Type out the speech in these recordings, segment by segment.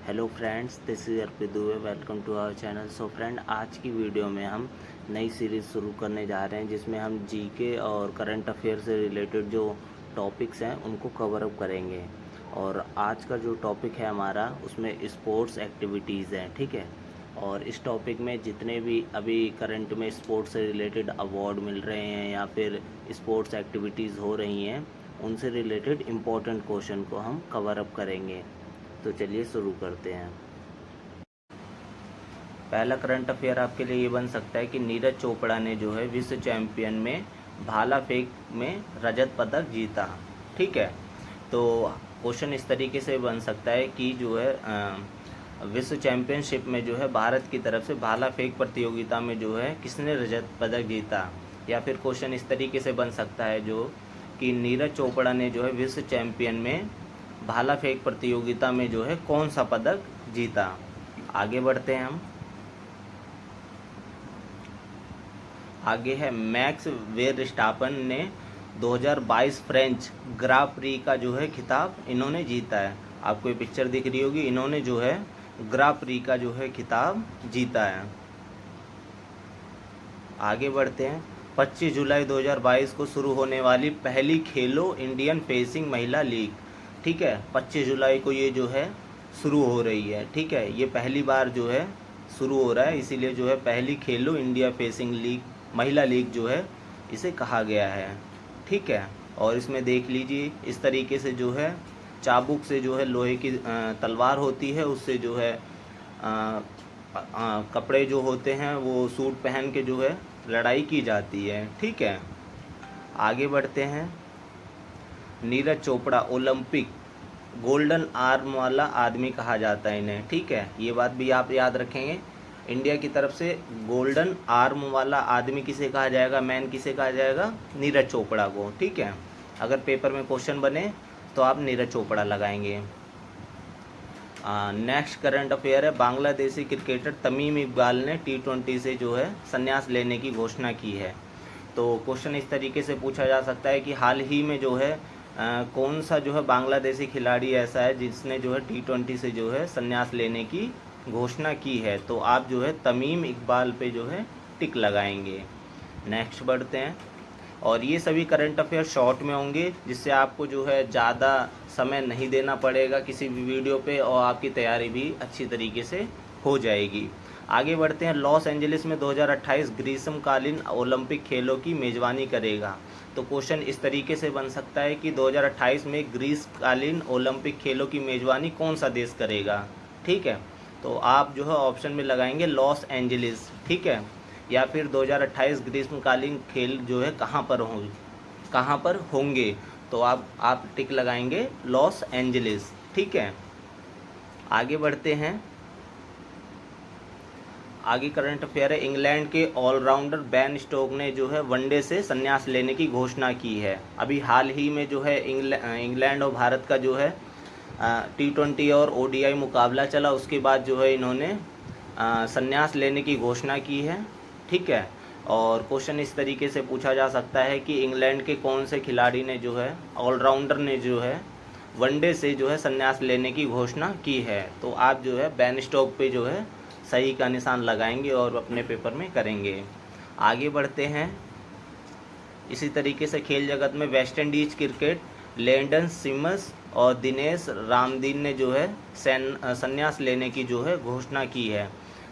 Hello friends, this is Arpit Dubey. Welcome to our channel. So friend, आज की video में हम नई सीरीज़ शुरू करने जा रहे हैं जिसमें हम जीके और करंट अफेयर से रिलेटेड जो टॉपिक्स हैं उनको कवर अप करेंगे। और आज का जो टॉपिक है हमारा, उसमें स्पोर्ट्स एक्टिविटीज़ हैं, ठीक है। और इस टॉपिक में जितने भी अभी करंट में स्पोर्ट्स से रिलेटेड अवार्ड मिल रहे हैं या फिर स्पोर्ट्स एक्टिविटीज़ हो रही हैं, उनसे रिलेटेड इम्पोर्टेंट क्वेश्चन को हम कवर अप करेंगे। तो चलिए शुरू करते हैं। पहला करंट अफेयर आपके लिए ये बन सकता है कि नीरज चोपड़ा ने जो है विश्व चैंपियन में भाला फेंक में रजत पदक जीता, ठीक है। तो क्वेश्चन इस तरीके से बन सकता है कि जो है विश्व चैंपियनशिप में जो है भारत की तरफ से भाला फेंक प्रतियोगिता में जो है किसने रजत पदक जीता। या फिर क्वेश्चन इस तरीके से बन सकता है जो कि नीरज चोपड़ा ने जो है विश्व चैंपियन में भाला फेंक प्रतियोगिता में जो है कौन सा पदक जीता। आगे बढ़ते हैं हम। आगे है मैक्स वेरस्टापन ने 2022 फ्रेंच ग्रां प्री का जो है खिताब इन्होंने जीता है। आपको ये पिक्चर दिख रही होगी, इन्होंने जो है ग्रां प्री का जो है खिताब जीता है। आगे बढ़ते हैं। 25 जुलाई 2022 को शुरू होने वाली पहली खेलो इंडियन फेसिंग महिला लीग, ठीक है। 25 जुलाई को ये जो है शुरू हो रही है, ठीक है। ये पहली बार जो है शुरू हो रहा है, इसीलिए जो है पहली खेलो इंडिया फेसिंग लीग महिला लीग जो है इसे कहा गया है, ठीक है। और इसमें देख लीजिए इस तरीके से जो है चाबुक से जो है लोहे की तलवार होती है, उससे जो है कपड़े जो होते हैं वो सूट पहन के जो है लड़ाई की जाती है, ठीक है। आगे बढ़ते हैं। Neeraj Chopra Olympic golden arm वाला आदमी कहा जाता है इन्हें, ठीक है। ये बात भी आप याद रखेंगे। इंडिया की तरफ से गोल्डन आर्म वाला आदमी किसे कहा जाएगा, मैन किसे कहा जाएगा, नीरज चोपड़ा को, ठीक है। अगर पेपर में क्वेश्चन बने तो आप नीरज चोपड़ा लगाएंगे। नेक्स्ट करंट अफेयर है, बांग्लादेशी क्रिकेटर तमीम इकबाल ने T20 से जो है संन्यास लेने की घोषणा की है। तो क्वेश्चन इस तरीके से पूछा जा सकता है कि हाल ही में जो है कौन सा जो है बांग्लादेशी खिलाड़ी ऐसा है जिसने जो है T20 से जो है संन्यास लेने की घोषणा की है। तो आप जो है तमीम इकबाल पे जो है टिक लगाएंगे। नेक्स्ट बढ़ते हैं। और ये सभी करंट अफेयर शॉर्ट में होंगे, जिससे आपको जो है ज़्यादा समय नहीं देना पड़ेगा किसी भी वीडियो पे, और आपकी तैयारी भी अच्छी तरीके से हो जाएगी। आगे बढ़ते हैं। लॉस एंजलिस में 2028 ग्रीष्मकालीन ओलंपिक खेलों की मेज़बानी करेगा। तो क्वेश्चन इस तरीके से बन सकता है कि 2028 में ग्रीष्मकालीन ओलंपिक खेलों की मेज़बानी कौन सा देश करेगा, ठीक है। तो आप जो है ऑप्शन में लगाएंगे लॉस एंजलिस, ठीक है। या फिर 2028 ग्रीष्मकालीन खेल जो है कहाँ पर होंगे, तो आप टिक लगाएंगे लॉस एंजलिस, ठीक है। आगे बढ़ते हैं। आगे करंट अफेयर है, इंग्लैंड के ऑलराउंडर बेन स्टोक्स ने जो है वनडे से संन्यास लेने की घोषणा की है। अभी हाल ही में जो है इंग्लैंड और भारत का जो है T20 और ODI मुकाबला चला, उसके बाद जो है इन्होंने संन्यास लेने की घोषणा की है, ठीक है। और क्वेश्चन इस तरीके से पूछा जा सकता है कि इंग्लैंड के कौन से खिलाड़ी ने जो है ऑलराउंडर ने जो है वनडे से जो है संन्यास लेने की घोषणा की है। तो आप जो है बेन स्टोक्स पे जो है सही का निशान लगाएंगे और अपने पेपर में करेंगे। आगे बढ़ते हैं। इसी तरीके से खेल जगत में West Indies cricket Landon Simas और दिनेश रामदीन ने जो है संन्यास लेने की जो है घोषणा की है।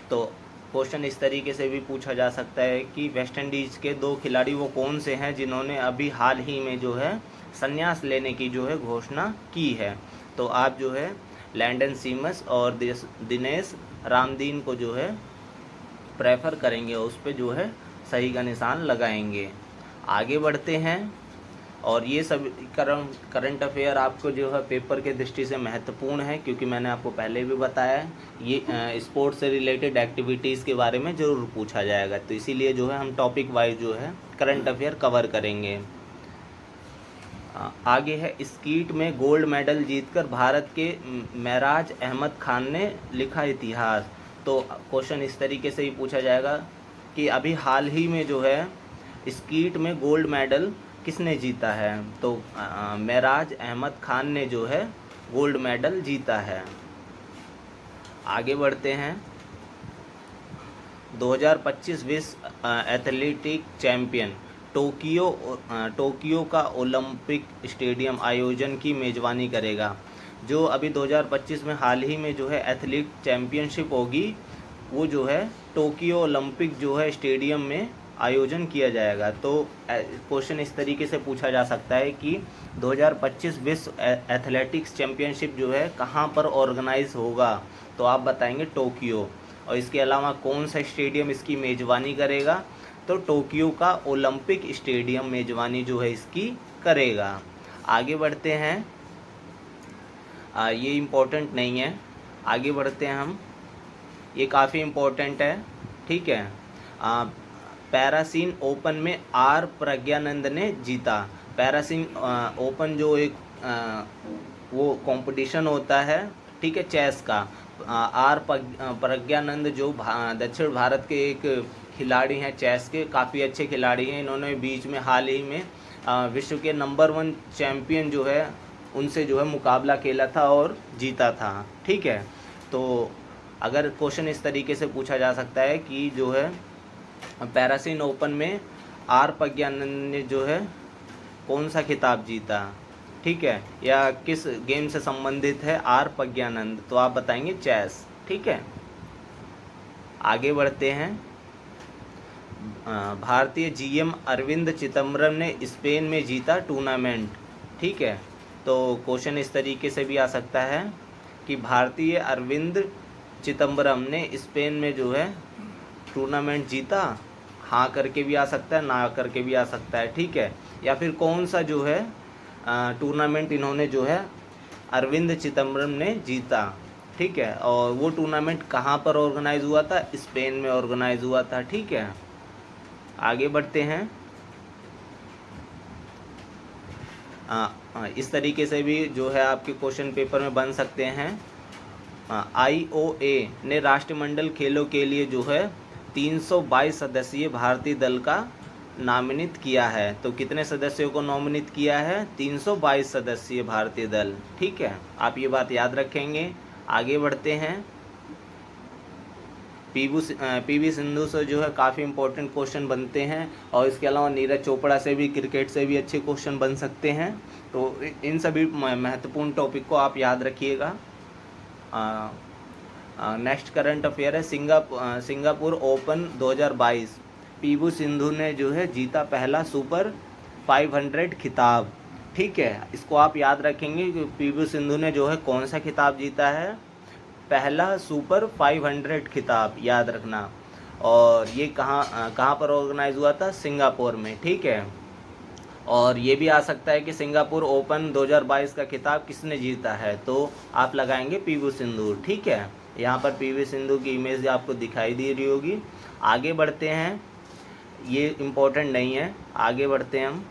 तो क्वेश्चन इस तरीके से भी पूछा जा सकता है कि वेस्ट इंडीज़ के दो खिलाड़ी वो कौन से हैं जिन्होंने अभी हाल ही में जो है संन्यास लेने की जो है घोषणा की है। तो आप जो है लैंडन सिमस और दिनेश रामदीन को जो है प्रेफर करेंगे, उस पर जो है सही का निशान लगाएंगे। आगे बढ़ते हैं। और ये सब करंट अफेयर आपको जो है पेपर के दृष्टि से महत्वपूर्ण है, क्योंकि मैंने आपको पहले भी बताया है ये स्पोर्ट्स से रिलेटेड एक्टिविटीज़ के बारे में ज़रूर पूछा जाएगा। तो इसीलिए जो है हम टॉपिक वाइज जो है करंट अफेयर कवर करेंगे। आगे है, स्कीट में गोल्ड मेडल जीतकर भारत के मेराज अहमद खान ने लिखा इतिहास। तो क्वेश्चन इस तरीके से ही पूछा जाएगा कि अभी हाल ही में जो है स्कीट में गोल्ड मेडल किसने जीता है। तो मेराज अहमद खान ने जो है गोल्ड मेडल जीता है। आगे बढ़ते हैं। 2025 विश्व एथलेटिक चैंपियन टोक्यो का ओलंपिक स्टेडियम आयोजन की मेज़बानी करेगा। जो अभी 2025 में हाल ही में जो है एथलीट चैम्पियनशिप होगी, वो जो है टोक्यो ओलंपिक जो है स्टेडियम में आयोजन किया जाएगा। तो क्वेश्चन इस तरीके से पूछा जा सकता है कि 2025 विश्व एथलेटिक्स चैम्पियनशिप जो है कहाँ पर ऑर्गेनाइज होगा, तो आप बताएंगे टोक्यो। और इसके अलावा कौन सा स्टेडियम इसकी मेज़बानी करेगा, तो टोक्यो का ओलंपिक स्टेडियम मेज़बानी जो है इसकी करेगा। आगे बढ़ते हैं। ये इम्पोर्टेंट नहीं है, आगे बढ़ते हैं हम। ये काफ़ी इम्पोर्टेंट है, ठीक है। पैरासीन ओपन में आर प्रज्ञानंद ने जीता। पैरासीन ओपन जो एक वो कंपटीशन होता है, ठीक है, चेस का। आर प्रज्ञानंद जो दक्षिण भारत के एक खिलाड़ी हैं, चेस के काफ़ी अच्छे खिलाड़ी हैं। इन्होंने बीच में हाल ही में विश्व के नंबर 1 चैम्पियन जो है उनसे जो है मुकाबला खेला था और जीता था, ठीक है। तो अगर क्वेश्चन इस तरीके से पूछा जा सकता है कि जो है पैरासीन ओपन में आर प्रज्ञानंद ने जो है कौन सा खिताब जीता, ठीक है, या किस गेम से संबंधित है आर प्रज्ञानंद, तो आप बताएंगे चेस, ठीक है। आगे बढ़ते हैं। भारतीय जीएम अरविंद चिदम्बरम ने स्पेन में जीता टूर्नामेंट, ठीक है। तो क्वेश्चन इस तरीके से भी आ सकता है कि भारतीय अरविंद चिदम्बरम ने स्पेन में जो है टूर्नामेंट जीता। हाँ करके भी आ सकता है, ना करके भी आ सकता है, ठीक है। या फिर कौन सा जो है टूर्नामेंट इन्होंने जो है अरविंद चिदम्बरम ने जीता, ठीक है। और वो टूर्नामेंट कहाँ पर ऑर्गेनाइज हुआ था, स्पेन में ऑर्गेनाइज हुआ था, ठीक है। आगे बढ़ते हैं। इस तरीके से भी जो है आपके क्वेश्चन पेपर में बन सकते हैं। IOA ने राष्ट्रमंडल खेलों के लिए जो है 322 सदस्यीय भारतीय दल का नामित किया है। तो कितने सदस्यों को नॉमिनेट किया है, 322 सदस्यीय भारतीय दल, ठीक है। आप ये बात याद रखेंगे। आगे बढ़ते हैं। पीवी सिंधु से जो है काफ़ी इंपॉर्टेंट क्वेश्चन बनते हैं, और इसके अलावा नीरज चोपड़ा से भी, क्रिकेट से भी अच्छे क्वेश्चन बन सकते हैं। तो इन सभी महत्वपूर्ण टॉपिक को आप याद रखिएगा। नेक्स्ट करंट अफेयर है सिंगापुर ओपन 2022। पीवी सिंधु ने जो है जीता पहला सुपर 500 खिताब, ठीक है। इसको आप याद रखेंगे कि पीवी सिंधु ने जो है कौन सा खिताब जीता है, पहला सुपर 500 खिताब, याद रखना। और ये कहाँ पर ऑर्गेनाइज हुआ था, सिंगापुर में, ठीक है। और ये भी आ सकता है कि सिंगापुर ओपन 2022 का खिताब किसने जीता है, तो आप लगाएंगे पीवी सिंधु, ठीक है। यहाँ पर पीवी सिंधु की इमेज आपको दिखाई दे रही होगी। आगे बढ़ते हैं। ये इम्पोर्टेंट नहीं है, आगे बढ़ते हैं हम।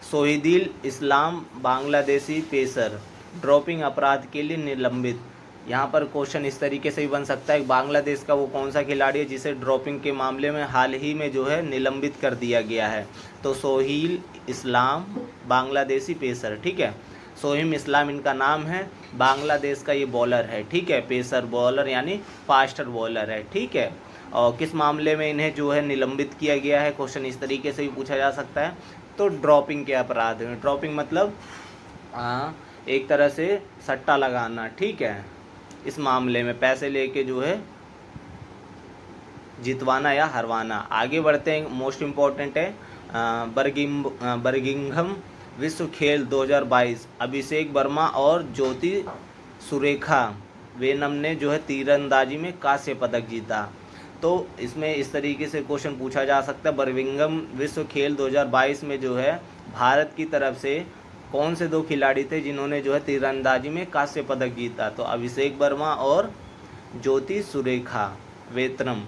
सोहिदुल इस्लाम बांग्लादेशी पेसर ड्रॉपिंग अपराध के लिए निलंबित। यहाँ पर क्वेश्चन इस तरीके से भी बन सकता है, बांग्लादेश का वो कौन सा खिलाड़ी है जिसे ड्रॉपिंग के मामले में हाल ही में जो है निलंबित कर दिया गया है, तो सोहिल इस्लाम बांग्लादेशी पेसर, ठीक है। सोहिम इस्लाम इनका नाम है, बांग्लादेश का ये बॉलर है, ठीक है, पेसर बॉलर यानी फास्टर बॉलर है, ठीक है। और किस मामले में इन्हें जो है निलंबित किया गया है, क्वेश्चन इस तरीके से भी पूछा जा सकता है, तो ड्रॉपिंग के अपराध में। ड्रॉपिंग मतलब एक तरह से सट्टा लगाना, ठीक है, इस मामले में पैसे लेके जो है जितवाना या हरवाना। आगे बढ़ते हैं। मोस्ट इम्पॉर्टेंट है बर्मिंघम विश्व खेल 2022। अभिषेक वर्मा और ज्योति सुरेखा वेनम ने जो है तीरंदाजी में कांस्य पदक जीता। तो इसमें इस तरीके से क्वेश्चन पूछा जा सकता है, बर्मिंघम विश्व खेल 2022 में जो है भारत की तरफ से कौन से 2 खिलाड़ी थे जिन्होंने जो है तीरंदाजी में कांस्य पदक जीता, तो अभिषेक वर्मा और ज्योति सुरेखा वेतनम,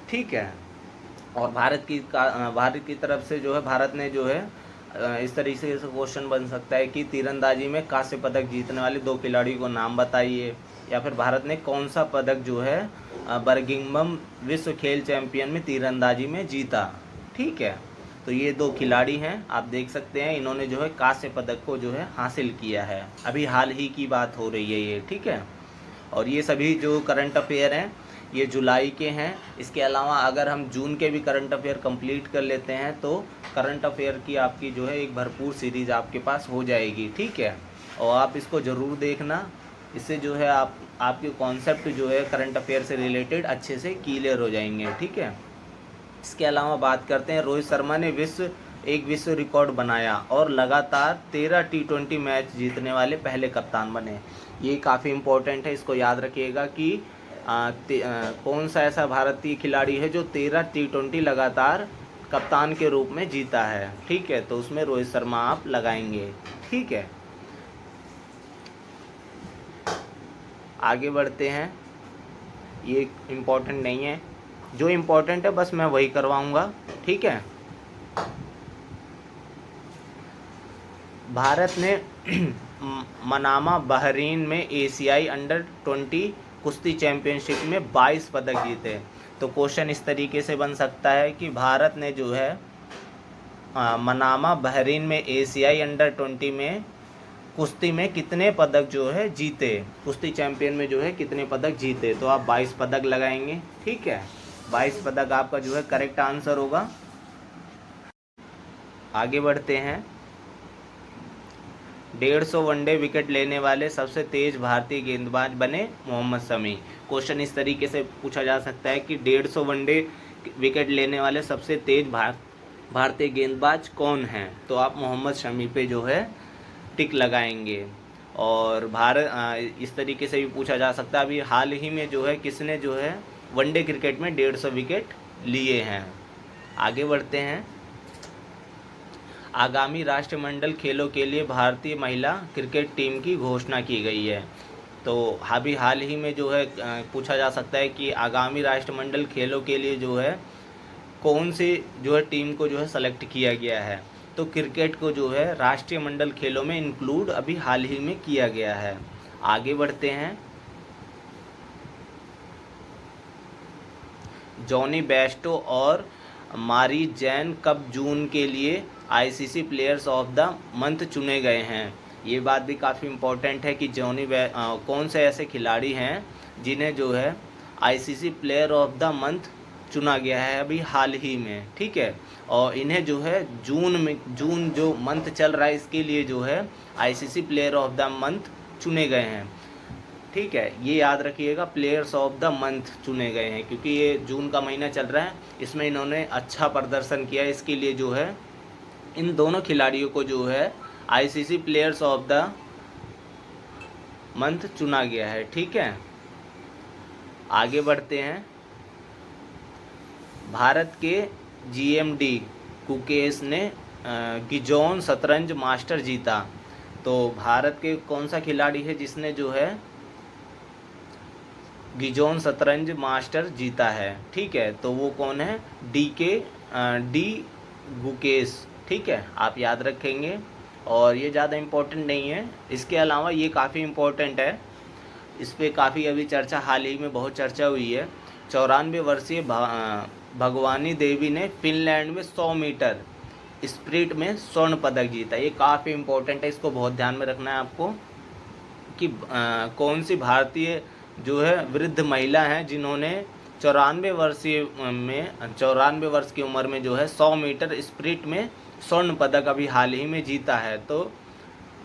ठीक है। और भारत की तरफ से जो है भारत ने जो है इस तरीके से क्वेश्चन बन सकता है कि तीरंदाजी में कांस्य पदक जीतने वाले 2 खिलाड़ियों को नाम बताइए, या फिर भारत ने कौन सा पदक जो है बर्मिंघम विश्व खेल चैंपियन में तीरंदाजी में जीता, ठीक है। तो ये 2 खिलाड़ी हैं, आप देख सकते हैं, इन्होंने जो है कांस्य पदक को जो है हासिल किया है। अभी हाल ही की बात हो रही है ये, ठीक है। और ये सभी जो करंट अफेयर हैं ये जुलाई के हैं। इसके अलावा अगर हम जून के भी करंट अफेयर कंप्लीट कर लेते हैं तो करंट अफेयर की आपकी जो है एक भरपूर सीरीज़ आपके पास हो जाएगी, ठीक है। और आप इसको ज़रूर देखना, इससे जो है आपके कॉन्सेप्ट जो है करंट अफेयर से रिलेटेड अच्छे से क्लियर हो जाएंगे, ठीक है। इसके अलावा बात करते हैं, रोहित शर्मा ने विश्व रिकॉर्ड बनाया और लगातार 13 T20 मैच जीतने वाले पहले कप्तान बने। ये काफ़ी इम्पोर्टेंट है, इसको याद रखिएगा कि कौन सा ऐसा भारतीय खिलाड़ी है जो 13 T20 लगातार कप्तान के रूप में जीता है, ठीक है। तो उसमें रोहित शर्मा आप लगाएंगे, ठीक है। आगे बढ़ते हैं, ये इम्पोर्टेंट नहीं है, जो इम्पोर्टेंट है बस मैं वही करवाऊंगा, ठीक है। भारत ने मनामा बहरीन में एशियाई अंडर 20 कुश्ती चैंपियनशिप में 22 पदक जीते। तो क्वेश्चन इस तरीके से बन सकता है कि भारत ने जो है मनामा बहरीन में एशियाई अंडर 20 में कुश्ती में कितने पदक जो है जीते, कुश्ती चैंपियन में जो है कितने पदक जीते। तो आप 22 पदक लगाएंगे, ठीक है। 22 पदक आपका जो है करेक्ट आंसर होगा। आगे बढ़ते हैं, 150 वनडे विकेट लेने वाले सबसे तेज भारतीय गेंदबाज बने मोहम्मद शमी। क्वेश्चन इस तरीके से पूछा जा सकता है कि 150 वनडे विकेट लेने वाले सबसे तेज भारतीय गेंदबाज कौन हैं। तो आप मोहम्मद शमी पे जो है टिक लगाएंगे। और भारत इस तरीके से भी पूछा जा सकता है, अभी हाल ही में जो है किसने जो है वनडे क्रिकेट में 150 विकेट लिए हैं। आगे बढ़ते हैं, आगामी राष्ट्रमंडल खेलों के लिए भारतीय महिला क्रिकेट टीम की घोषणा की गई है। तो अभी हाल ही में जो है पूछा जा सकता है कि आगामी राष्ट्रमंडल खेलों के लिए जो है कौन सी जो है टीम को जो है सेलेक्ट किया गया है। तो क्रिकेट को जो है राष्ट्रीय मंडल खेलों में इंक्लूड अभी हाल ही में किया गया है। आगे बढ़ते हैं, जॉनी बेस्टो और मारी जैन कब जून के लिए ICC players of the month चुने गए हैं। ये बात भी काफ़ी इम्पोर्टेंट है कि कौन से ऐसे खिलाड़ी हैं जिन्हें जो है ICC player of the month चुना गया है अभी हाल ही में, ठीक है। और इन्हें जो है जून जो मंथ चल रहा है इसके लिए जो है ICC player of the month चुने गए हैं, ठीक है। ये याद रखिएगा, प्लेयर्स ऑफ द मंथ चुने गए हैं क्योंकि ये जून का महीना चल रहा है, इसमें इन्होंने अच्छा प्रदर्शन किया, इसके लिए जो है इन दोनों खिलाड़ियों को जो है ICC players of the month चुना गया है, ठीक है। आगे बढ़ते हैं, भारत के जीएमडी कुकेश ने गिजोन शतरंज मास्टर जीता। तो भारत के कौन सा खिलाड़ी है जिसने जो है गिजोन शतरंज मास्टर जीता है, ठीक है। तो वो कौन है, डी गुकेश, ठीक है, आप याद रखेंगे। और ये ज़्यादा इम्पोर्टेंट नहीं है, इसके अलावा ये काफ़ी इम्पोर्टेंट है, इस पर काफ़ी अभी चर्चा हाल ही में बहुत चर्चा हुई है। 94 वर्षीय भगवानी देवी ने फिनलैंड में 100 मीटर स्प्रिंट में स्वर्ण पदक जीता। ये काफ़ी इम्पोर्टेंट है, इसको बहुत ध्यान में रखना है आपको कि कौन सी भारतीय जो है वृद्ध महिला हैं जिन्होंने 94 वर्ष की उम्र में जो है 100 मीटर स्प्रिंट में स्वर्ण पदक अभी हाल ही में जीता है। तो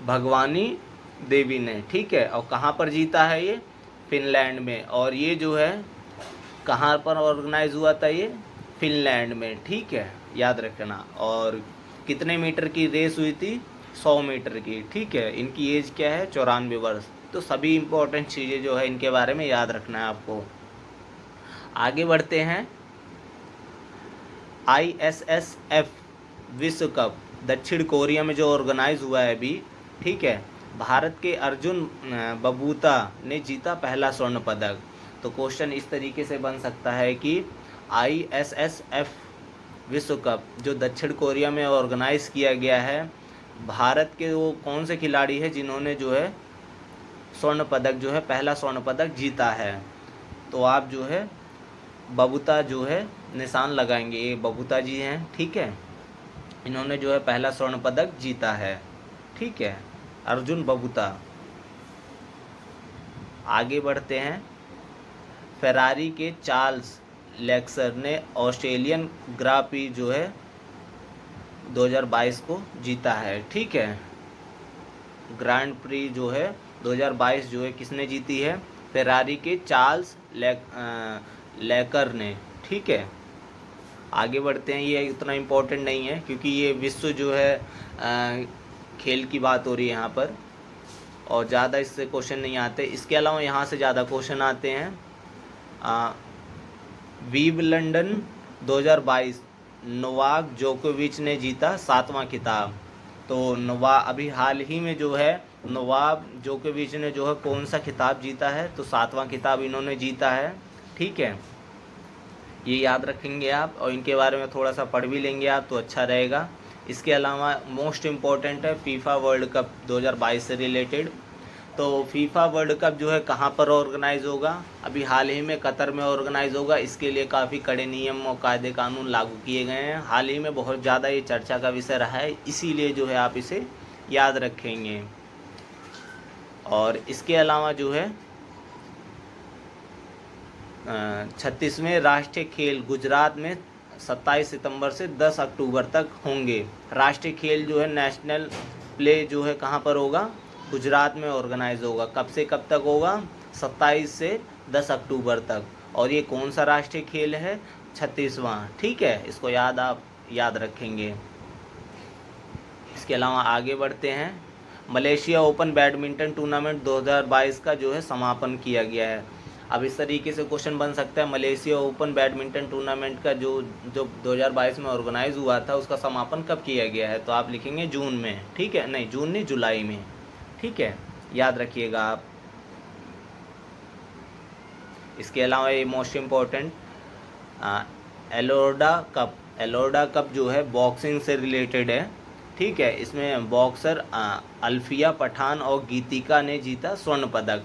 भगवानी देवी ने, ठीक है। और कहाँ पर जीता है ये, फिनलैंड में। और ये जो है कहाँ पर ऑर्गेनाइज हुआ था, ये फिनलैंड में, ठीक है, याद रखना। और कितने मीटर की रेस हुई थी, 100 मीटर की, ठीक है। इनकी एज क्या है, 94 वर्ष। तो सभी इम्पोर्टेंट चीज़ें जो है इनके बारे में याद रखना है आपको। आगे बढ़ते हैं, ISSF विश्व कप दक्षिण कोरिया में जो ऑर्गेनाइज हुआ है अभी, ठीक है, भारत के अर्जुन बबूता ने जीता पहला स्वर्ण पदक। तो क्वेश्चन इस तरीके से बन सकता है कि ISSF विश्व कप जो दक्षिण कोरिया में ऑर्गेनाइज किया गया है, भारत के वो कौन से खिलाड़ी है जिन्होंने जो है स्वर्ण पदक जो है पहला स्वर्ण पदक जीता है। तो आप जो है बबूता जो है निशान लगाएंगे, ये बबूता जी हैं, ठीक है। इन्होंने जो है पहला स्वर्ण पदक जीता है। ठीक है, अर्जुन बबूता। आगे बढ़ते हैं। फेरारी के चार्ल्स लेक्सर ने ऑस्ट्रेलियन ग्रां प्री जो है 2022 को जीता है। ठीक है, ग्रांड प्री जो है 2022 जो है किसने जीती है? फेरारी के चार्ल्स लेकर ने। ठीक है, आगे बढ़ते हैं। ये उतना इम्पोर्टेंट नहीं है क्योंकि ये विश्व जो है खेल की बात हो रही है यहाँ पर, और ज़्यादा इससे क्वेश्चन नहीं आते। इसके अलावा यहाँ से ज़्यादा क्वेश्चन आते हैं। विंबलडन 2022 नोवाक जोकोविच ने जीता 7वां खिताब। तो अभी हाल ही में जो है नोवाक जोकोविच ने जो है कौन सा खिताब जीता है? तो 7वां खिताब इन्होंने जीता है। ठीक है, ये याद रखेंगे आप, और इनके बारे में थोड़ा सा पढ़ भी लेंगे आप तो अच्छा रहेगा। इसके अलावा मोस्ट इम्पॉर्टेंट है फीफा वर्ल्ड कप 2022 से रिलेटेड। तो फीफा वर्ल्ड कप जो है कहाँ पर ऑर्गेनाइज होगा? अभी हाल ही में कतर में ऑर्गेनाइज होगा। इसके लिए काफ़ी कड़े नियम और कायदे कानून लागू किए गए हैं। हाल ही में बहुत ज़्यादा ये चर्चा का विषय रहा है, इसीलिए जो है आप इसे याद रखेंगे। और इसके अलावा जो है 36वें राष्ट्रीय खेल गुजरात में 27 सितंबर से 10 अक्टूबर तक होंगे। राष्ट्रीय खेल जो है नेशनल प्ले जो है कहाँ पर होगा? गुजरात में ऑर्गेनाइज होगा। कब से कब तक होगा? 27 से 10 अक्टूबर तक। और ये कौन सा राष्ट्रीय खेल है? 36वां। ठीक है, इसको आप याद रखेंगे। इसके अलावा आगे बढ़ते हैं। मलेशिया ओपन बैडमिंटन टूर्नामेंट 2022 का जो है समापन किया गया है। अब इस तरीके से क्वेश्चन बन सकता है, मलेशिया ओपन बैडमिंटन टूर्नामेंट का जो 2022 में ऑर्गेनाइज हुआ था उसका समापन कब किया गया है? तो आप लिखेंगे जून में। ठीक है, नहीं जून नहीं, जुलाई में। ठीक है, याद रखिएगा आप। इसके अलावा ये मोस्ट इम्पोर्टेंट एलोर्डा कप जो है बॉक्सिंग से रिलेटेड है। ठीक है, इसमें बॉक्सर अल्फिया पठान और गीतिका ने जीता स्वर्ण पदक।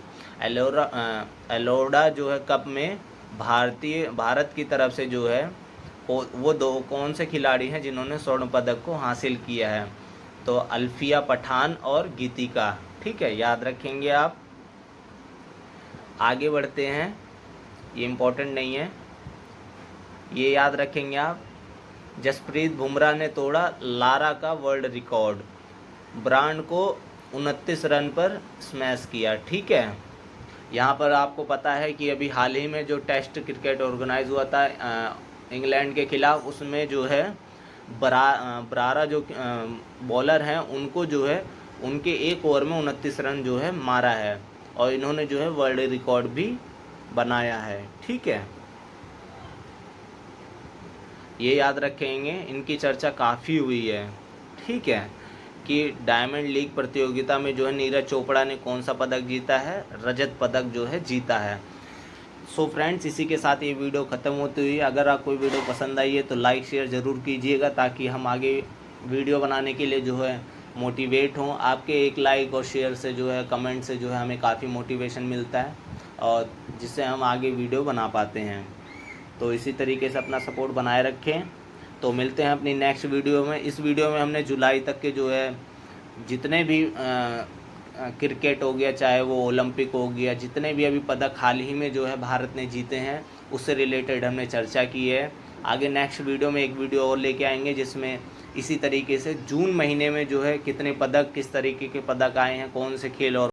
एलोर्डा जो है कप में भारत की तरफ से जो है वो दो कौन से खिलाड़ी हैं जिन्होंने स्वर्ण पदक को हासिल किया है? तो अल्फिया पठान और गीतिका। ठीक है, याद रखेंगे आप। आगे बढ़ते हैं। ये इम्पोर्टेंट नहीं है, ये याद रखेंगे आप। जसप्रीत बुमराह ने तोड़ा लारा का वर्ल्ड रिकॉर्ड। ब्रांड को 29 रन पर स्मैश किया। ठीक है, यहाँ पर आपको पता है कि अभी हाल ही में जो टेस्ट क्रिकेट ऑर्गेनाइज हुआ था इंग्लैंड के खिलाफ, उसमें जो है ब्रारा जो बॉलर हैं उनको जो है उनके एक ओवर में 29 रन जो है मारा है, और इन्होंने जो है वर्ल्ड रिकॉर्ड भी बनाया है। ठीक है, ये याद रखेंगे। इनकी चर्चा काफ़ी हुई है। ठीक है, कि डायमंड लीग प्रतियोगिता में जो है नीरज चोपड़ा ने कौन सा पदक जीता है? रजत पदक जो है जीता है। सो फ्रेंड्स, इसी के साथ ये वीडियो ख़त्म होती हुई। अगर आपको वीडियो पसंद आई है तो लाइक शेयर ज़रूर कीजिएगा, ताकि हम आगे वीडियो बनाने के लिए जो है मोटिवेट हों। आपके एक लाइक और शेयर से जो है, कमेंट से जो है हमें काफ़ी मोटिवेशन मिलता है, और जिससे हम आगे वीडियो बना पाते हैं। तो इसी तरीके से अपना सपोर्ट बनाए रखें। तो मिलते हैं अपनी नेक्स्ट वीडियो में। इस वीडियो में हमने जुलाई तक के जो है जितने भी क्रिकेट हो गया, चाहे वो ओलंपिक हो गया, जितने भी अभी पदक हाल ही में जो है भारत ने जीते हैं, उससे रिलेटेड हमने चर्चा की है। आगे नेक्स्ट वीडियो में एक वीडियो और लेके आएंगे जिसमें इसी तरीके से जून महीने में जो है कितने पदक, किस तरीके के पदक आए हैं, कौन से खेल और